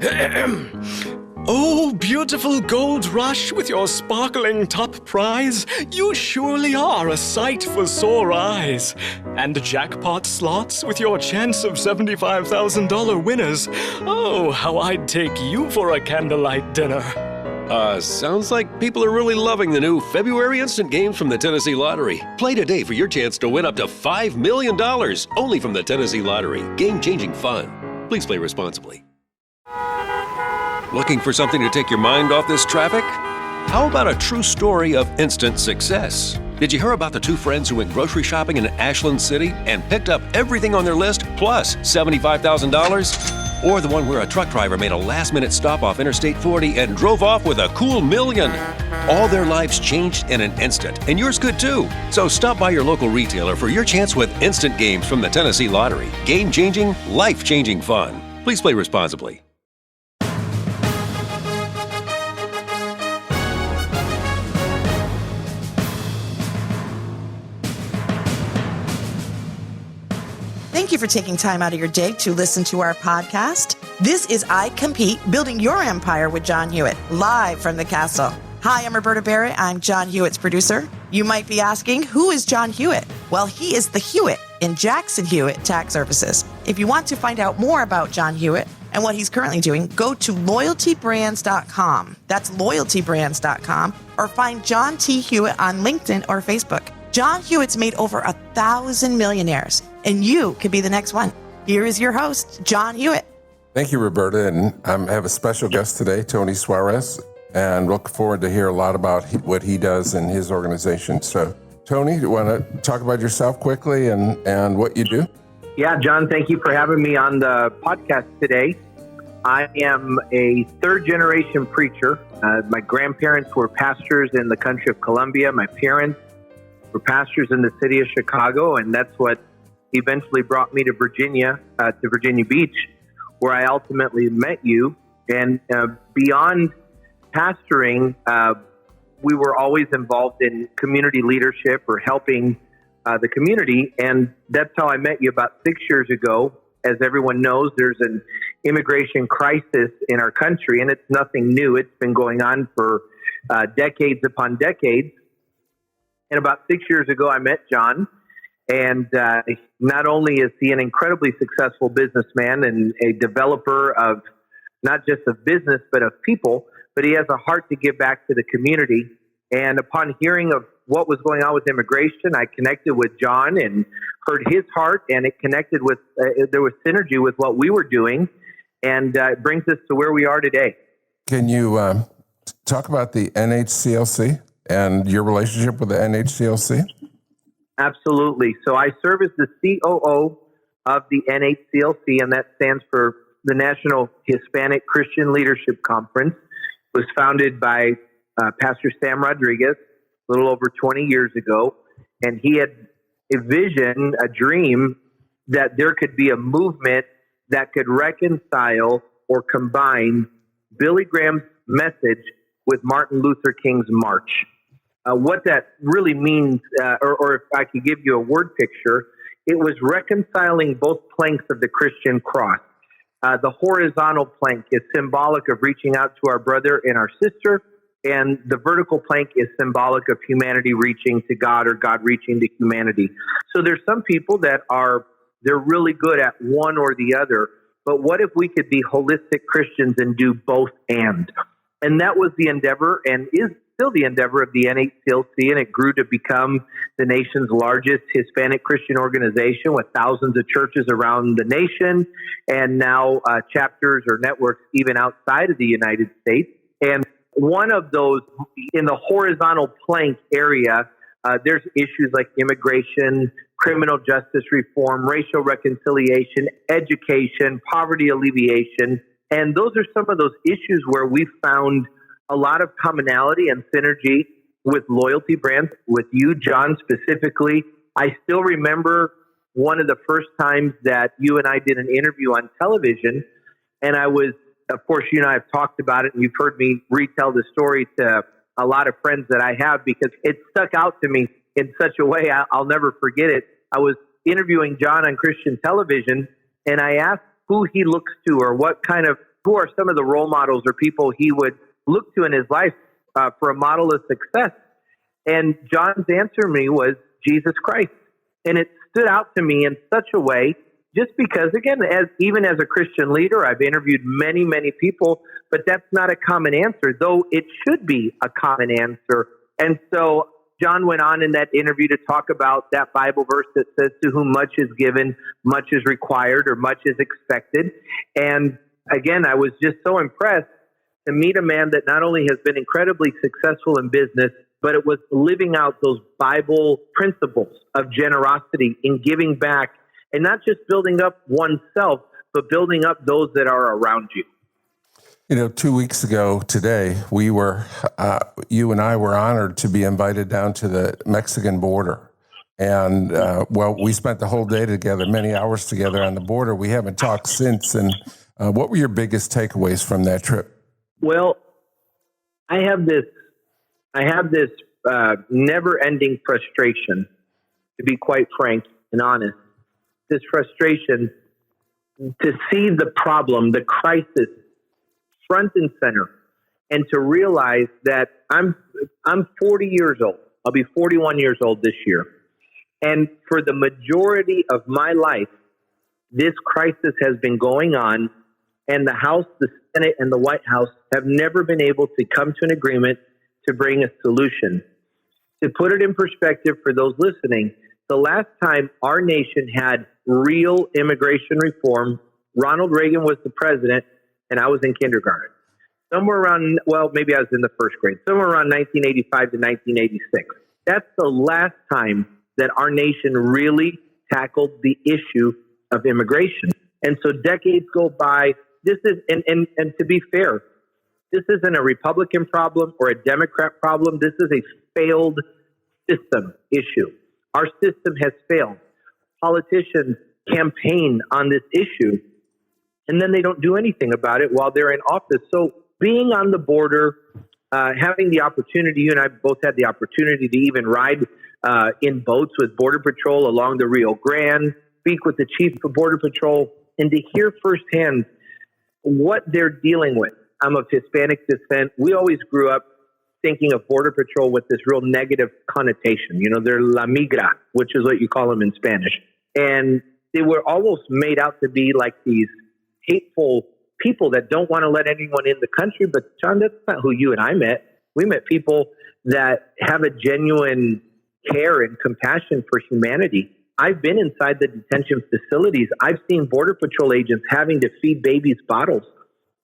Oh, beautiful gold rush with your sparkling top prize, you surely are a sight for sore eyes. And jackpot slots with your chance of $75,000 winners. Oh, how I'd take you for a candlelight dinner. Sounds like people are really loving the new February instant games from the Tennessee Lottery. Play today for your chance to win up to $5 million, only from the Tennessee Lottery. Game-changing fun. Please play responsibly. Looking for something to take your mind off this traffic? How about a true story of instant success? Did you hear about the two friends who went grocery shopping in Ashland City and picked up everything on their list plus $75,000? Or the one where a truck driver made a last-minute stop off Interstate 40 and drove off with a cool million? All their lives changed in an instant, and yours could too. So stop by your local retailer for your chance with instant games from the Tennessee Lottery. Game-changing, life-changing fun. Please play responsibly. Thank you for taking time out of your day to listen to our podcast. This is iCompete, Building Your Empire with John Hewitt, live from the castle. Hi, I'm Roberta Barrett. I'm John Hewitt's producer. You might be asking, who is John Hewitt? Well, he is the Hewitt in Jackson Hewitt Tax Services. If you want to find out more about John Hewitt and what he's currently doing, go to loyaltybrands.com. That's loyaltybrands.com, or find John T. Hewitt on LinkedIn or Facebook. John Hewitt's made over 1,000 millionaires, and you could be the next one. Here is your host, John Hewitt. Thank you, Roberta. And I have a special guest today, Tony Suarez, and look forward to hear a lot about what he does in his organization. So, Tony, do you want to talk about yourself quickly and what you do? Yeah, John, thank you for having me on the podcast today. I am a third-generation preacher. My grandparents were pastors in the country of Colombia. My parents were pastors in the city of Chicago, and that's what eventually brought me to Virginia Beach, where I ultimately met you. And beyond pastoring, we were always involved in community leadership or helping the community, and that's how I met you about 6 years ago. As everyone knows, there's an immigration crisis in our country, and it's nothing new. It's been going on for decades upon decades. And about 6 years ago, I met John, and not only is he an incredibly successful businessman and a developer of not just of business, but of people, but he has a heart to give back to the community. And upon hearing of what was going on with immigration, I connected with John and heard his heart, and it connected with, there was synergy with what we were doing, and it brings us to where we are today. Can you talk about the NHCLC and your relationship with the NHCLC? Absolutely. So I serve as the COO of the NHCLC, and that stands for the National Hispanic Christian Leadership Conference. It was founded by Pastor Sam Rodriguez a little over 20 years ago, and he had a vision, a dream, that there could be a movement that could reconcile or combine Billy Graham's message with Martin Luther King's march. What that really means, or if I could give you a word picture, it was reconciling both planks of the Christian cross. The horizontal plank is symbolic of reaching out to our brother and our sister, and the vertical plank is symbolic of humanity reaching to God or God reaching to humanity. So there's some people that they're really good at one or the other, but what if we could be holistic Christians and do both and? And that was the endeavor, and is still the endeavor, of the NHCLC, and it grew to become the nation's largest Hispanic Christian organization with thousands of churches around the nation, and now chapters or networks even outside of the United States. And one of those, in the horizontal plank area, there's issues like immigration, criminal justice reform, racial reconciliation, education, poverty alleviation. And those are some of those issues where we found a lot of commonality and synergy with loyalty brands, with you, John, specifically. I still remember one of the first times that you and I did an interview on television, and I was, of course, you and I have talked about it, and you've heard me retell the story to a lot of friends that I have, because it stuck out to me in such a way I'll never forget it. I was interviewing John on Christian television, and I asked who he looks to or what kind of who are some of the role models or people he would look to in his life for a model of success. And John's answer to me was Jesus Christ. And it stood out to me in such a way, just because, again, even as a Christian leader, I've interviewed many, many people, but that's not a common answer, though it should be a common answer. And so John went on in that interview to talk about that Bible verse that says, to whom much is given, much is required, or much is expected. And again, I was just so impressed to meet a man that not only has been incredibly successful in business, but it was living out those Bible principles of generosity in giving back, and not just building up oneself, but building up those that are around you. 2 weeks ago today, you and I were honored to be invited down to the Mexican border. And, we spent the whole day together, many hours together on the border. We haven't talked since. And what were your biggest takeaways from that trip? Well, I have this never-ending frustration, to be quite frank and honest. This frustration to see the problem, the crisis, front and center, and to realize that I'm 40 years old. I'll be 41 years old this year. And for the majority of my life, this crisis has been going on, and the House, the Senate, and the White House have never been able to come to an agreement to bring a solution. To put it in perspective for those listening, the last time our nation had real immigration reform, Ronald Reagan was the president, and I was in kindergarten. Somewhere around, maybe I was in the first grade, somewhere around 1985 to 1986. That's the last time that our nation really tackled the issue of immigration. And so decades go by. This is, and to be fair, this isn't a Republican problem or a Democrat problem. This is a failed system issue. Our system has failed. Politicians campaign on this issue, and then they don't do anything about it while they're in office. So being on the border, having the opportunity, you and I both had the opportunity to even ride in boats with Border Patrol along the Rio Grande, speak with the chief of Border Patrol, and to hear firsthand what they're dealing with. I'm of Hispanic descent. We always grew up thinking of Border Patrol with this real negative connotation. They're la migra, which is what you call them in Spanish. And they were almost made out to be like these hateful people that don't want to let anyone in the country. But John, that's not who you and I met. We met people that have a genuine care and compassion for humanity. I've been inside the detention facilities. I've seen Border Patrol agents having to feed babies bottles.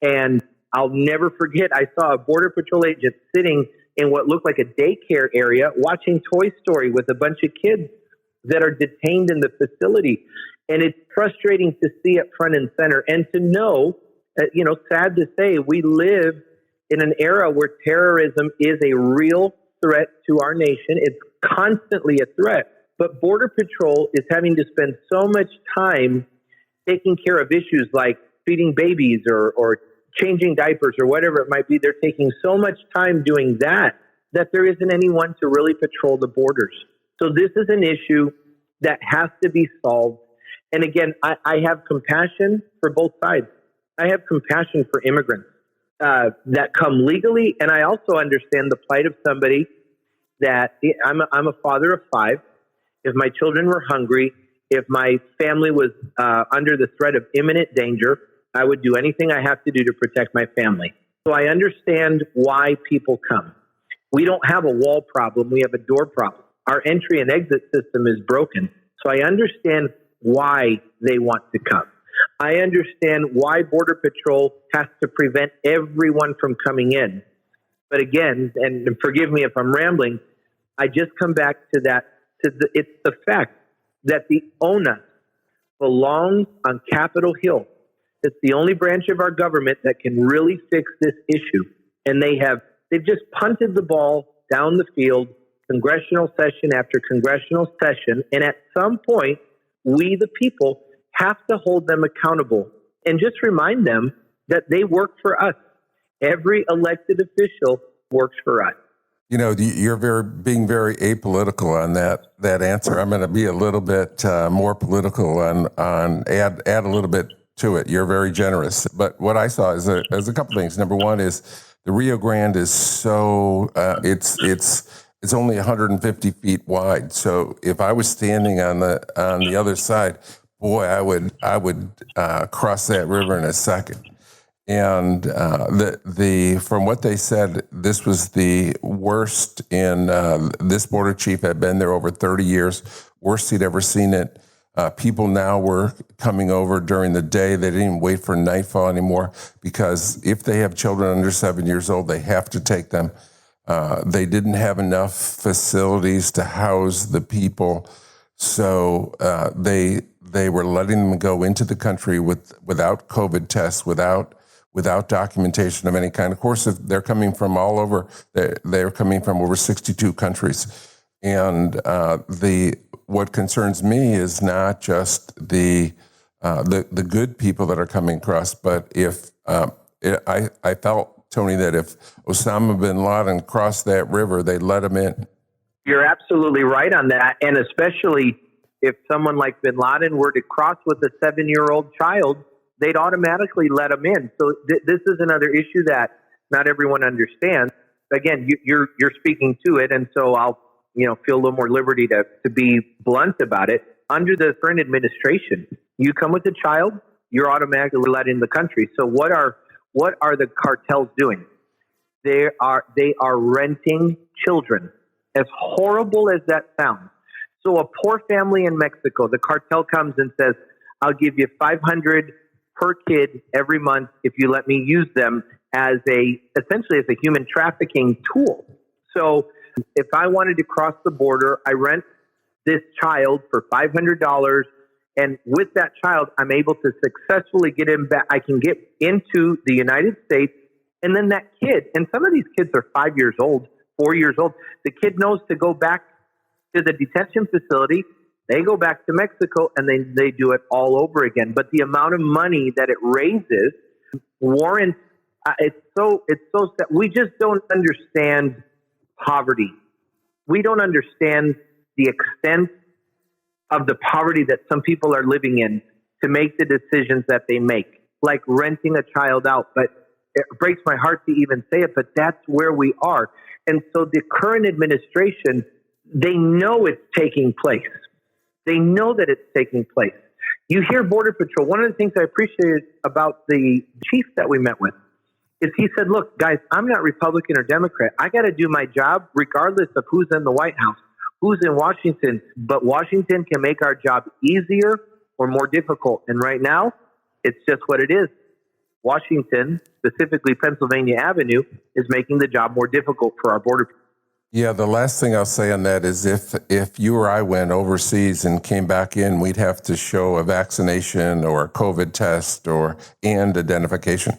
And I'll never forget, I saw a Border Patrol agent sitting in what looked like a daycare area watching Toy Story with a bunch of kids that are detained in the facility. And it's frustrating to see it front and center and to know, sad to say, we live in an era where terrorism is a real threat to our nation. It's constantly a threat. But Border Patrol is having to spend so much time taking care of issues like feeding babies or changing diapers or whatever it might be. They're taking so much time doing that there isn't anyone to really patrol the borders. So this is an issue that has to be solved. And again, I have compassion for both sides. I have compassion for immigrants that come legally, and I also understand the plight of somebody that I'm a father of 5. If my children were hungry, if my family was under the threat of imminent danger, I would do anything I have to do to protect my family. So I understand why people come. We don't have a wall problem. We have a door problem. Our entry and exit system is broken. So I understand why they want to come. I understand why Border Patrol has to prevent everyone from coming in. But again, and forgive me if I'm rambling, I just come back to that. It's the fact that the onus belongs on Capitol Hill. It's the only branch of our government that can really fix this issue. And they've just punted the ball down the field, congressional session after congressional session. And at some point, we, the people, have to hold them accountable and just remind them that they work for us. Every elected official works for us. You're being very apolitical on that answer. I'm going to be a little bit more political on add a little bit to it. You're very generous. But what I saw is a couple things. Number one is the Rio Grande is so it's only 150 feet wide. So if I was standing on the other side, boy, I would cross that river in a second. And from what they said, this was the worst in this border chief had been there over 30 years, worst he'd ever seen it. People now were coming over during the day. They didn't even wait for nightfall anymore because if they have children under 7 years old, they have to take them. They didn't have enough facilities to house the people, so they were letting them go into the country without COVID tests, without documentation of any kind. Of course, if they're coming from all over. They're coming from over 62 countries, and what concerns me is not just the good people that are coming across, but if I felt, Tony, that if Osama bin Laden crossed that river, they'd let him in. You're absolutely right on that, and especially if someone like bin Laden were to cross with a 7-year-old child, they'd automatically let him in. So this is another issue that not everyone understands. Again, you're speaking to it, and so I'll feel a little more liberty to be blunt about it. Under the current administration, you come with a child, you're automatically let in the country. So what are the cartels doing? They are renting children. As horrible as that sounds. So a poor family in Mexico, the cartel comes and says, I'll give you $500 per kid every month if you let me use them essentially as a human trafficking tool. So if I wanted to cross the border, I rent this child for $500, and with that child, I'm able to successfully get him back. I can get into the United States, and then that kid, and some of these kids are 5 years old, 4 years old. The kid knows to go back to the detention facility. They go back to Mexico, and then they do it all over again. But the amount of money that it raises warrants. It's so sad. We just don't understand poverty. We don't understand the extent of the poverty that some people are living in to make the decisions that they make, like renting a child out. But it breaks my heart to even say it, but that's where we are. And so the current administration, they know it's taking place. They know that it's taking place. You hear Border Patrol. One of the things I appreciated about the chief that we met with is he said, look, guys, I'm not Republican or Democrat. I got to do my job regardless of who's in the White House, who's in Washington. But Washington can make our job easier or more difficult. And right now, it's just what it is. Washington, specifically Pennsylvania Avenue, is making the job more difficult for our border people. Yeah, the last thing I'll say on that is if you or I went overseas and came back in, we'd have to show a vaccination or a COVID test and identification.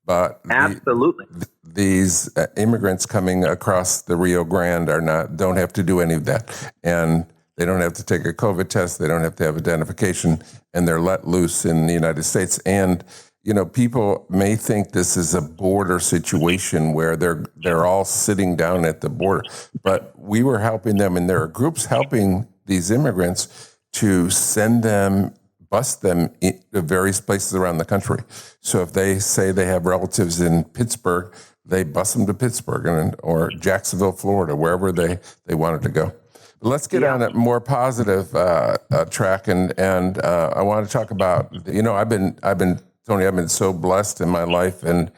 But absolutely, these immigrants coming across the Rio Grande don't have to do any of that, and they don't have to take a COVID test. They don't have to have identification, and they're let loose in the United States. And people may think this is a border situation where they're all sitting down at the border, but we were helping them, and there are groups helping these immigrants to bus them to various places around the country. So if they say they have relatives in Pittsburgh, they bus them to Pittsburgh or Jacksonville, Florida, wherever they wanted to go. But let's get on a more positive track, and I want to talk about. Tony, I've been so blessed in my life, and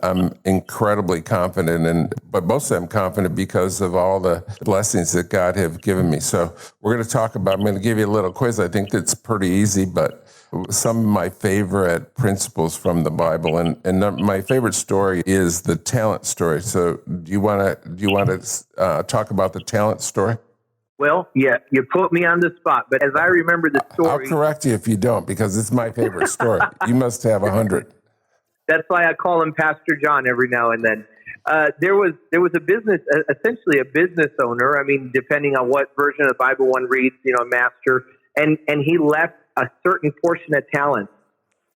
I'm incredibly confident, but mostly I'm confident because of all the blessings that God have given me. So I'm going to give you a little quiz. I think that's pretty easy, but some of my favorite principles from the Bible, and my favorite story is the talent story. So do you want to talk about the talent story? Well, yeah, you put me on the spot, but as I remember the story... I'll correct you if you don't, because it's my favorite story. You must have 100. That's why I call him Pastor John every now and then. There was a business, essentially a business owner, depending on what version of the Bible one reads, a master, and he left a certain portion of talent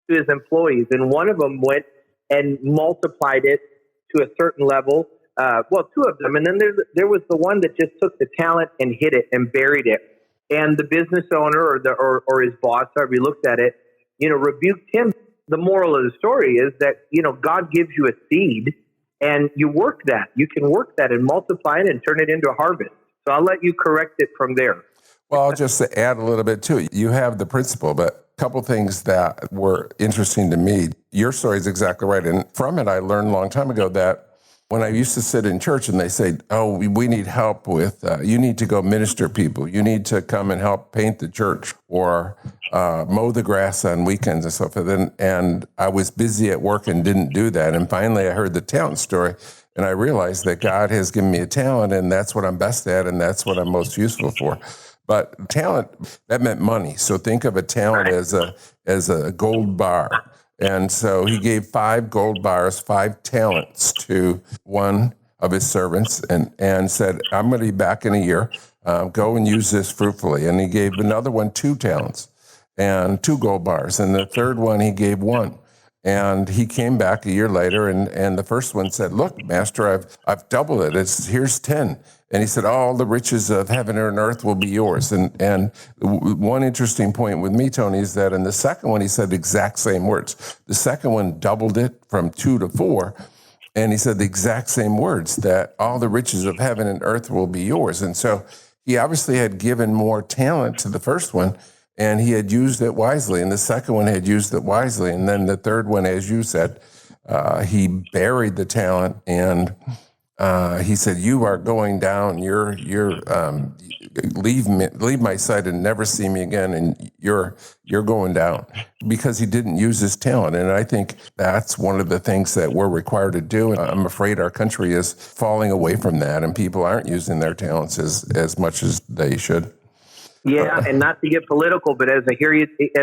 to his employees, and one of them went and multiplied it to a certain level. Two of them. And then there was the one that just took the talent and hid it and buried it. And the business owner or his boss, however he looked at it, rebuked him. The moral of the story is that, God gives you a seed and you work that. You can work that and multiply it and turn it into a harvest. So I'll let you correct it from there. Well, I'll just add a little bit to it. You have the principle, but a couple things that were interesting to me. Your story is exactly right. And from it, I learned a long time ago that when I used to sit in church and they say, oh, we need help with, you need to go minister people. You need to come and help paint the church or mow the grass on weekends and so forth. And I was busy at work and didn't do that. And finally, I heard the talent story and I realized that God has given me a talent and that's what I'm best at and that's what I'm most useful for. But talent, that meant money. So think of a talent as a gold bar. And so he gave 5 gold bars, 5 talents to one of his servants and said, I'm going to be back in a year. Go and use this fruitfully. And he gave another one 2 talents and 2 gold bars. And the third one, he gave 1. And he came back a year later and the first one said, look, master, I've doubled it. Here's 10. And he said, all the riches of heaven and earth will be yours. And one interesting point with me, Tony, is that in the second one, he said the exact same words. The second one doubled it from 2 to 4. And he said the exact same words, that all the riches of heaven and earth will be yours. And so he obviously had given more talent to the first one, and he had used it wisely. And the second one had used it wisely. And then the third one, as you said, he buried the talent and he said, you are going down, you're leave my sight and never see me again. And you're going down because he didn't use his talent. And I think that's one of the things that we're required to do. And I'm afraid our country is falling away from that and people aren't using their talents as much as they should. Yeah, and not to get political, but as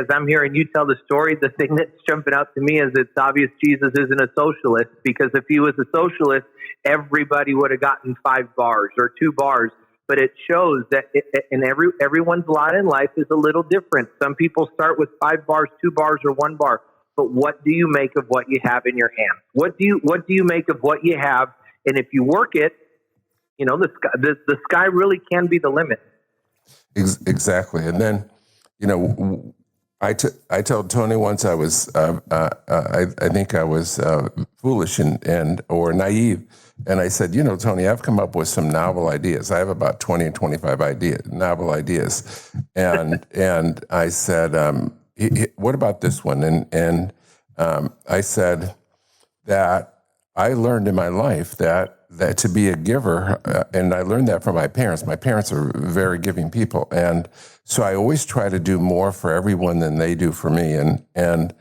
I'm hearing you tell the story, the thing that's jumping out to me is it's obvious Jesus isn't a socialist, because if he was a socialist, everybody would have gotten 5 bars or 2 bars. But it shows that everyone's lot in life is a little different. Some people start with 5 bars, 2 bars, or 1 bar. But what do you make of what you have in your hand? What do you make of what you have? And if you work it, the sky really can be the limit. Exactly. And then, I told Tony once I was, I think I was foolish or naive. And I said, Tony, I've come up with some novel ideas. I have about 20 and 25 novel ideas. And I said, what about this one? And I said that I learned in my life that to be a giver, and I learned that from my parents. My parents are very giving people. And so I always try to do more for everyone than they do for me. And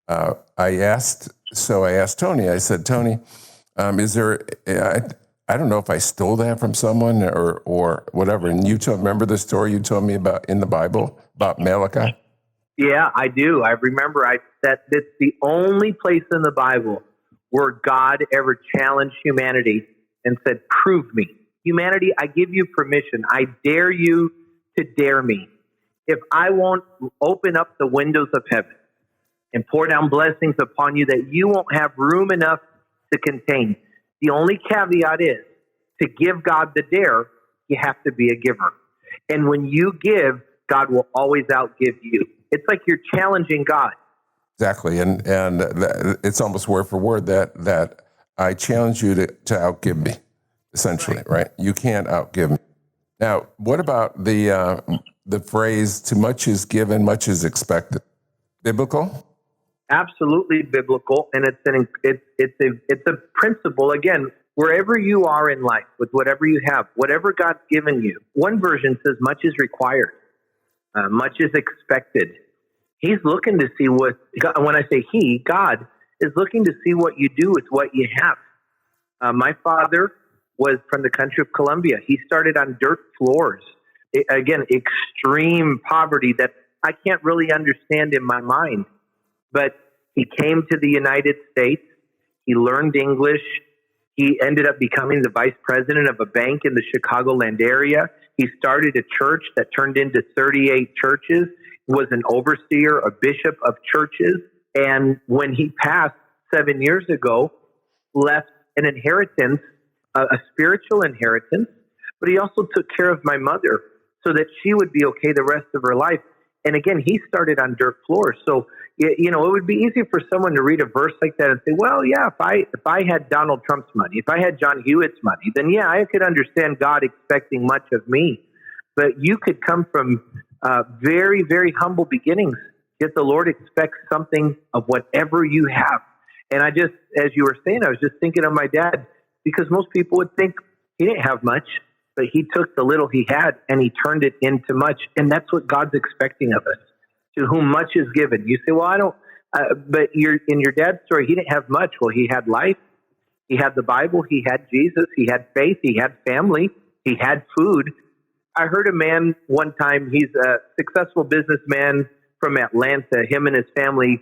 I asked Tony, I said, Tony, is there, I don't know if I stole that from someone or whatever. And remember the story you told me about in the Bible about Malachi? Yeah, I do. I remember that it's the only place in the Bible where God ever challenged humanity and said, prove me. Humanity, I give you permission. I dare you to dare me. If I won't open up the windows of heaven and pour down blessings upon you that you won't have room enough to contain. The only caveat is to give God the dare, you have to be a giver. And when you give, God will always outgive you. It's like you're challenging God. Exactly. And it's almost word for word that I challenge you to outgive me, essentially, right? You can't outgive me. Now, what about the phrase, too much is given, much is expected? Biblical? Absolutely biblical. And it's a principle. Again, wherever you are in life, with whatever you have, whatever God's given you, one version says much is required, much is expected. He's looking to see when I say he, God is looking to see what you do with what you have. My father was from the country of Colombia. He started on dirt floors. Again, extreme poverty that I can't really understand in my mind. But he came to the United States. He learned English. He ended up becoming the vice president of a bank in the Chicagoland area. He started a church that turned into 38 churches, was an overseer, a bishop of churches. And when he passed 7 years ago, left an inheritance, a spiritual inheritance, but he also took care of my mother so that she would be okay the rest of her life. And again, he started on dirt floors. So it would be easy for someone to read a verse like that and say, well, yeah, if I had Donald Trump's money, if I had John Hewitt's money, then yeah, I could understand God expecting much of me. But you could come from very, very humble beginnings, yet the Lord expects something of whatever you have. And I just, as you were saying, I was just thinking of my dad, because most people would think he didn't have much, but he took the little he had and he turned it into much. And that's what God's expecting of us. To whom much is given. You say, well, I don't, but in your dad's story, he didn't have much. Well, he had life. He had the Bible. He had Jesus. He had faith. He had family. He had food. I heard a man one time, he's a successful businessman from Atlanta. Him and his family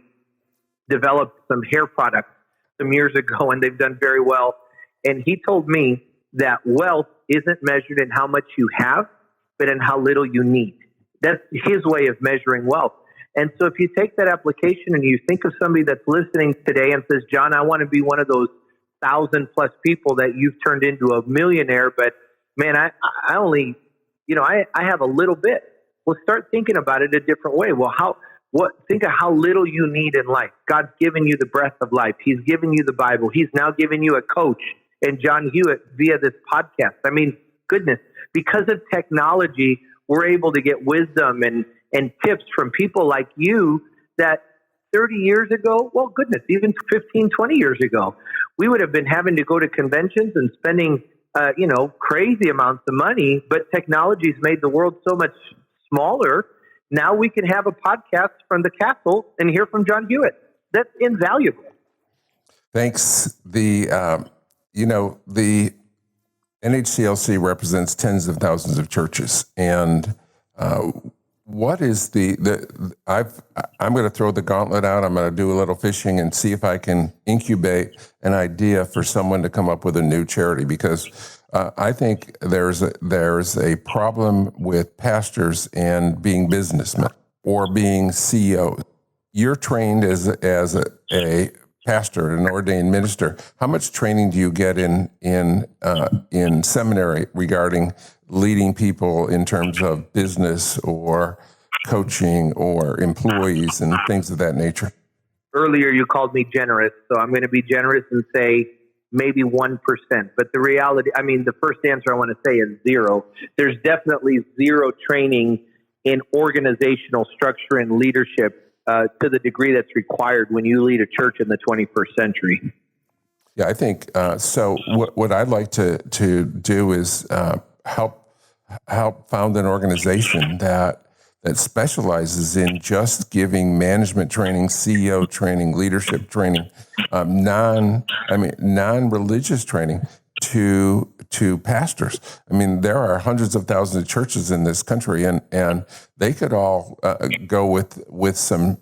developed some hair products some years ago, and they've done very well. And he told me that wealth isn't measured in how much you have, but in how little you need. That's his way of measuring wealth. And so if you take that application and you think of somebody that's listening today and says, John, I want to be one of those 1,000+ people that you've turned into a millionaire, but man, I only, I have a little bit. Well, start thinking about it a different way. Well, think of how little you need in life. God's given you the breath of life. He's given you the Bible. He's now given you a coach and John Hewitt via this podcast. I mean, goodness, because of technology, we're able to get wisdom and tips from people like you that 30 years ago, well, goodness, even 15, 20 years ago, we would have been having to go to conventions and spending, crazy amounts of money, but technology's made the world so much smaller. Now we can have a podcast from the castle and hear from John Hewitt. That's invaluable. Thanks. The NHCLC represents tens of thousands of churches, and what is I'm going to throw the gauntlet out. I'm going to do a little fishing and see if I can incubate an idea for someone to come up with a new charity, because I think there's a problem with pastors and being businessmen or being CEOs. You're trained as a pastor, an ordained minister. How much training do you get in seminary regarding leading people in terms of business or coaching or employees and things of that nature? Earlier, you called me generous, so I'm going to be generous and say maybe 1%. But the reality, the first answer I want to say is zero. There's definitely zero training in organizational structure and leadership to the degree that's required when you lead a church in the 21st century. Yeah, I think so. What I'd like to do is help found an organization that specializes in just giving management training, CEO training, leadership training, non-religious training to pastors. There are hundreds of thousands of churches in this country, and they could all go with some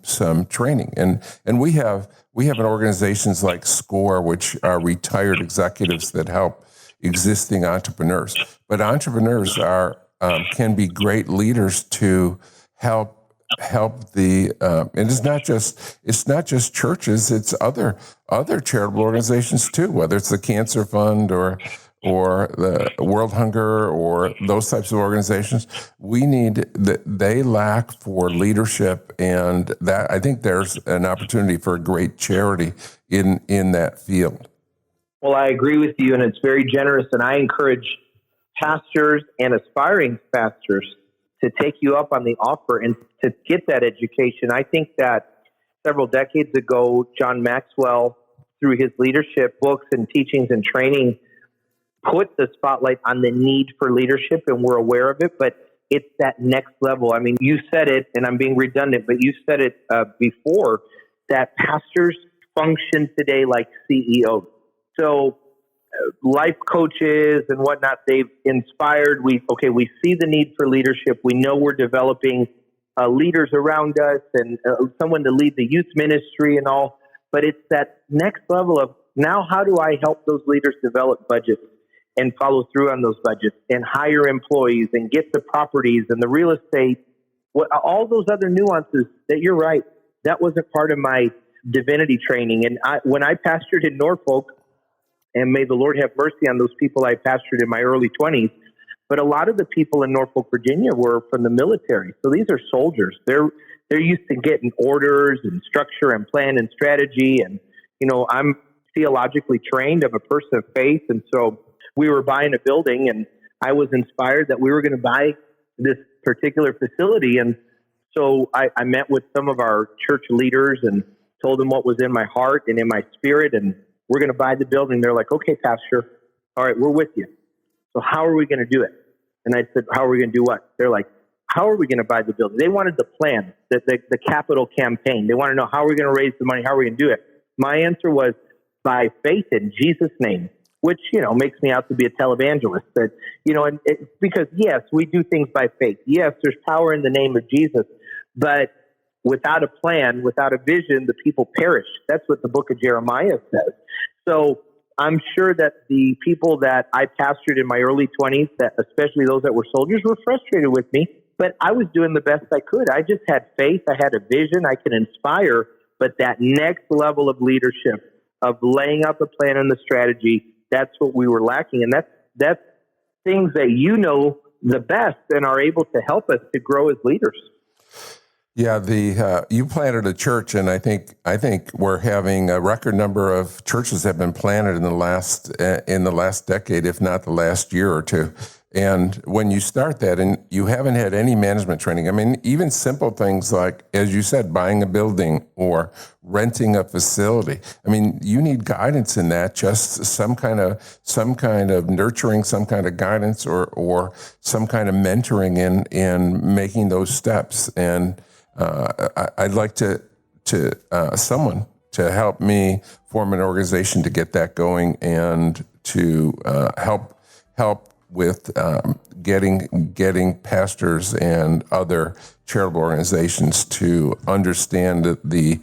training. And we have organizations like SCORE, which are retired executives that help existing entrepreneurs. But entrepreneurs can be great leaders to help the and it's not just churches, it's other charitable organizations too, whether it's the Cancer Fund or the World Hunger or those types of organizations. They lack for leadership, and that I think there's an opportunity for a great charity in that field. Well, I agree with you, and it's very generous, and I encourage pastors and aspiring pastors to take you up on the offer and to get that education. I think that several decades ago, John Maxwell, through his leadership books and teachings and training, put the spotlight on the need for leadership, and we're aware of it, but it's that next level. You said it, and I'm being redundant, but you said it before, that pastors function today like CEOs. So life coaches and whatnot, they've inspired. We see the need for leadership. We know we're developing leaders around us and someone to lead the youth ministry and all. But it's that next level of now, how do I help those leaders develop budgets and follow through on those budgets and hire employees and get the properties and the real estate, all those other nuances that you're right. That wasn't part of my divinity training. And when I pastored in Norfolk, and may the Lord have mercy on those people I pastored in my early 20s. But a lot of the people in Norfolk, Virginia were from the military. So these are soldiers. they're used to getting orders and structure and plan and strategy. And, I'm theologically trained. I'm a person of faith. And so we were buying a building, and I was inspired that we were going to buy this particular facility. And so I met with some of our church leaders and told them what was in my heart and in my spirit, and we're going to buy the building. They're like, okay, Pastor, all right, we're with you. So how are we going to do it? And I said, how are we going to do what? They're like, how are we going to buy the building? They wanted the plan, the capital campaign. They want to know how are we going to raise the money? How are we going to do it? My answer was by faith in Jesus' name, which, makes me out to be a televangelist. But, because yes, we do things by faith. Yes, there's power in the name of Jesus, but without a plan, without a vision, the people perish. That's what the book of Jeremiah says. So I'm sure that the people that I pastored in my early 20s, that especially those that were soldiers, were frustrated with me, but I was doing the best I could. I just had faith. I had a vision. I could inspire, but that next level of leadership, of laying out the plan and the strategy, that's what we were lacking. And that's things that the best and are able to help us to grow as leaders. Yeah, you planted a church, and I think we're having a record number of churches have been planted in the last decade, if not the last year or two. And when you start that, and you haven't had any management training, I mean, even simple things like, as you said, buying a building or renting a facility. I mean, you need guidance in that, just some kind of nurturing, some kind of guidance, or some kind of mentoring in making those steps. And I'd like to someone to help me form an organization to get that going and to help with getting pastors and other charitable organizations to understand the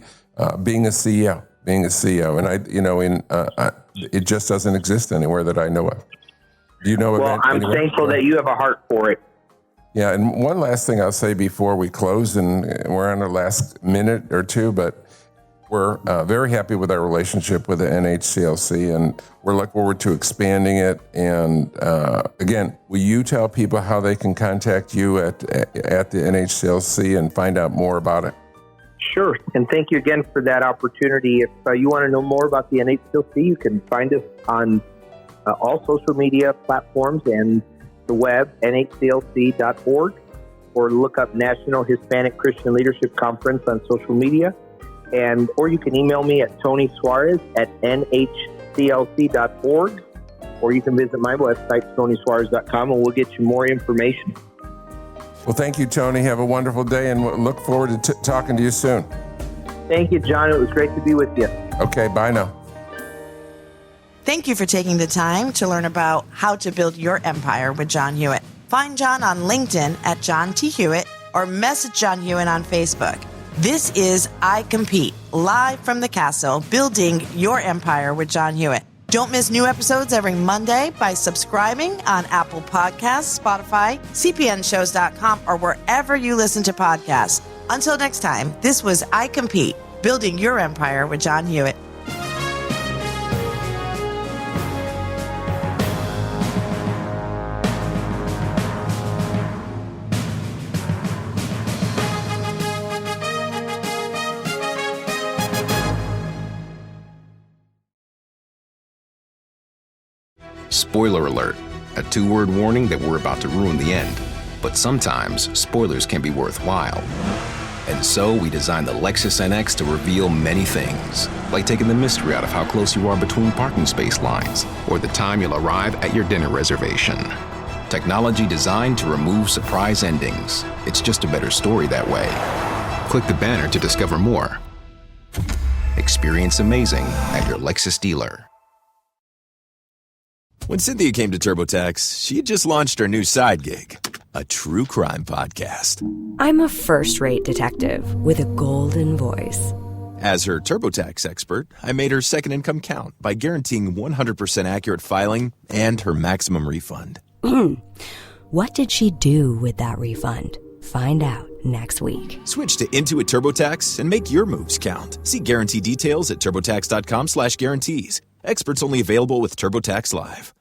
being a CEO, and it just doesn't exist anywhere that I know of. Do you know of? Well, I'm thankful that you have a heart for it. Yeah, and one last thing I'll say before we close, and we're on our last minute or two, but we're very happy with our relationship with the NHCLC, and we're looking forward to expanding it. And again, will you tell people how they can contact you at the NHCLC and find out more about it? Sure, and thank you again for that opportunity. If you want to know more about the NHCLC, you can find us on all social media platforms and the web, nhclc.org, or look up National Hispanic Christian Leadership Conference on social media. Or you can email me at Tony Suarez at nhclc.org, or you can visit my website, tonysuarez.com, and we'll get you more information. Well, thank you, Tony. Have a wonderful day, and we'll look forward to talking to you soon. Thank you, John. It was great to be with you. Okay, bye now. Thank you for taking the time to learn about how to build your empire with John Hewitt. Find John on LinkedIn at John T. Hewitt, or message John Hewitt on Facebook. This is iCompete, live from the castle, building your empire with John Hewitt. Don't miss new episodes every Monday by subscribing on Apple Podcasts, Spotify, cpnshows.com, or wherever you listen to podcasts. Until next time, this was iCompete, building your empire with John Hewitt. Spoiler alert, a 2-word warning that we're about to ruin the end. But sometimes, spoilers can be worthwhile. And so we designed the Lexus NX to reveal many things, like taking the mystery out of how close you are between parking space lines, or the time you'll arrive at your dinner reservation. Technology designed to remove surprise endings. It's just a better story that way. Click the banner to discover more. Experience amazing at your Lexus dealer. When Cynthia came to TurboTax, she had just launched her new side gig, a true crime podcast. I'm a first-rate detective with a golden voice. As her TurboTax expert, I made her second income count by guaranteeing 100% accurate filing and her maximum refund. What did she do with that refund? Find out next week. Switch to Intuit TurboTax and make your moves count. See guarantee details at turbotax.com/guarantees. Experts only available with TurboTax Live.